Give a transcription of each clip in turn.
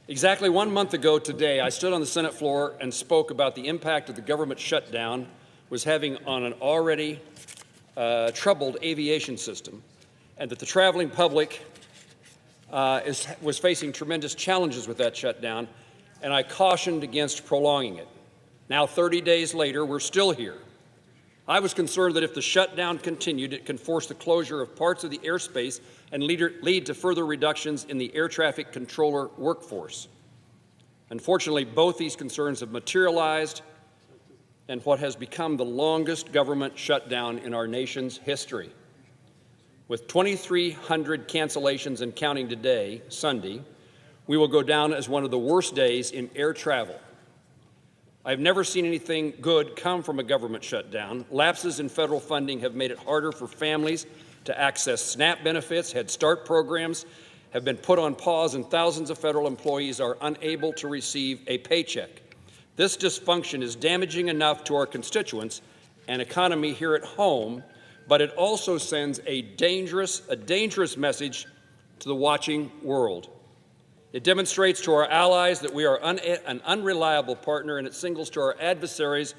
Exactly 1 month ago today, I stood on the Senate floor and spoke about the impact of the government shutdown was having on an already troubled aviation system, and that the traveling public was facing tremendous challenges with that shutdown, and I cautioned against prolonging it. Now, 30 days later, we're still here. I was concerned that if the shutdown continued, it can force the closure of parts of the airspace and lead to further reductions in the air traffic controller workforce. Unfortunately, both these concerns have materialized in what has become the longest government shutdown in our nation's history. With 2,300 cancellations and counting today, Sunday, we will go down as one of the worst days in air travel. I've never seen anything good come from a government shutdown. Lapses in federal funding have made it harder for families to access SNAP benefits. Head Start programs have been put on pause, and thousands of federal employees are unable to receive a paycheck. This dysfunction is damaging enough to our constituents and economy here at home, but it also sends a dangerous message to the watching world. It demonstrates to our allies that we are an unreliable partner, and it signals to our adversaries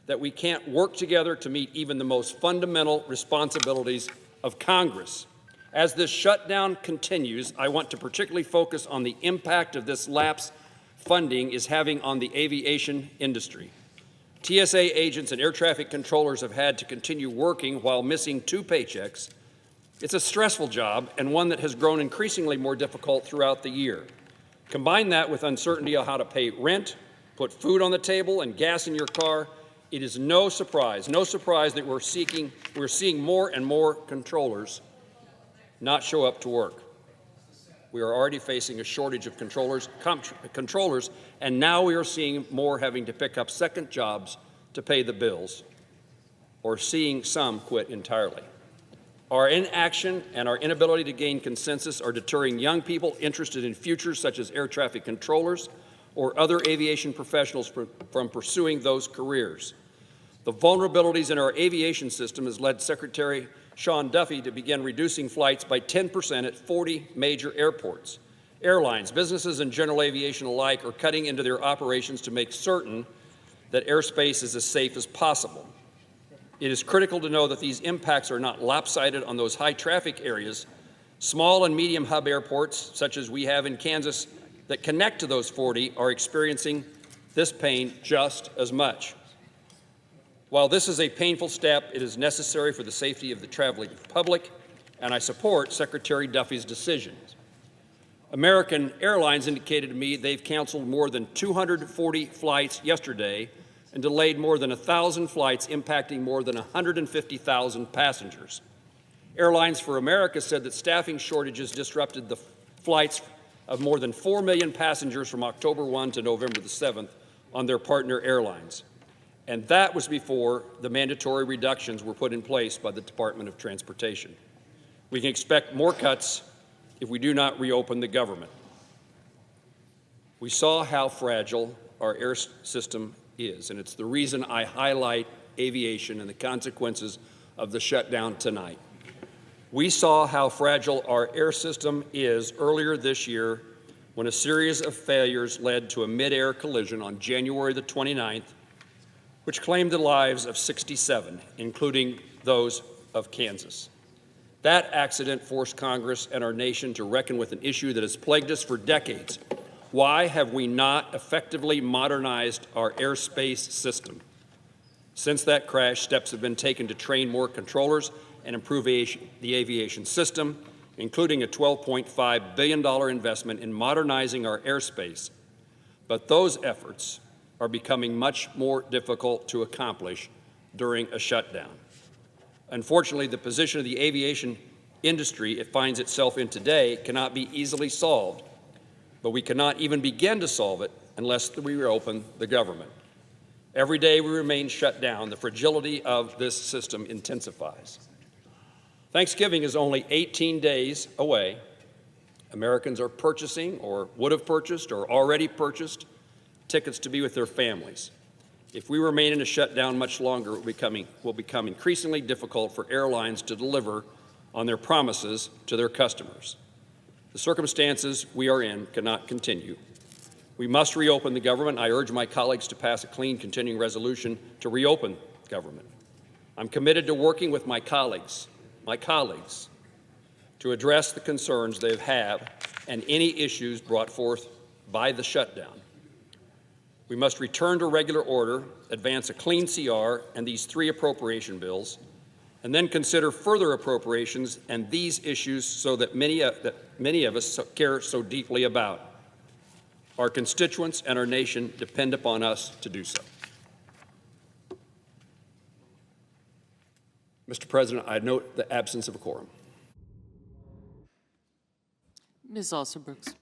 that we can't work together to meet even the most fundamental responsibilities of Congress. As this shutdown continues, I want to particularly focus on the impact of this lapse funding is having on the aviation industry. TSA agents and air traffic controllers have had to continue working while missing 2 paychecks. It's a stressful job and one that has grown increasingly more difficult throughout the year. Combine that with uncertainty on how to pay rent, put food on the table, and gas in your car. It is no surprise that we're seeing more and more controllers not show up to work. We are already facing a shortage of controllers, and now we are seeing more having to pick up second jobs to pay the bills, or seeing some quit entirely. Our inaction and our inability to gain consensus are deterring young people interested in futures such as air traffic controllers or other aviation professionals from pursuing those careers. The vulnerabilities in our aviation system has led Secretary Sean Duffy to begin reducing flights by 10% at 40 major airports. Airlines, businesses, and general aviation alike are cutting into their operations to make certain that airspace is as safe as possible. It is critical to know that these impacts are not lopsided on those high-traffic areas. Small and medium hub airports, such as we have in Kansas, that connect to those 40 are experiencing this pain just as much. While this is a painful step, it is necessary for the safety of the traveling public, and I support Secretary Duffy's decisions. American Airlines indicated to me they've canceled more than 240 flights yesterday and delayed more than 1,000 flights, impacting more than 150,000 passengers. Airlines for America said that staffing shortages disrupted the flights of more than 4 million passengers from October 1 to November the 7th on their partner airlines. And that was before the mandatory reductions were put in place by the Department of Transportation. We can expect more cuts if we do not reopen the government. We saw how fragile our air system is, and it's the reason I highlight aviation and the consequences of the shutdown tonight. We saw how fragile our air system is earlier this year when a series of failures led to a mid-air collision on January the 29th, which claimed the lives of 67, including those of Kansas. That accident forced Congress and our nation to reckon with an issue that has plagued us for decades. Why have we not effectively modernized our airspace system? Since that crash, steps have been taken to train more controllers and improve the aviation system, including a $12.5 billion investment in modernizing our airspace. But those efforts are becoming much more difficult to accomplish during a shutdown. Unfortunately, the position of the aviation industry it finds itself in today cannot be easily solved, but we cannot even begin to solve it unless we reopen the government. Every day we remain shut down, the fragility of this system intensifies. Thanksgiving is only 18 days away. Americans are purchasing or would have purchased or already purchased tickets to be with their families. If we remain in a shutdown much longer, it will become increasingly difficult for airlines to deliver on their promises to their customers. The circumstances we are in cannot continue. We must reopen the government. I urge my colleagues to pass a clean continuing resolution to reopen government. I'm committed to working with my colleagues, to address the concerns they have and any issues brought forth by the shutdown. We must return to regular order, advance a clean CR and these 3 appropriation bills, and then consider further appropriations and these issues so that many of us care so deeply about. Our constituents and our nation depend upon us to do so. Mr. President, I note the absence of a quorum. Ms. Alston-Brooks.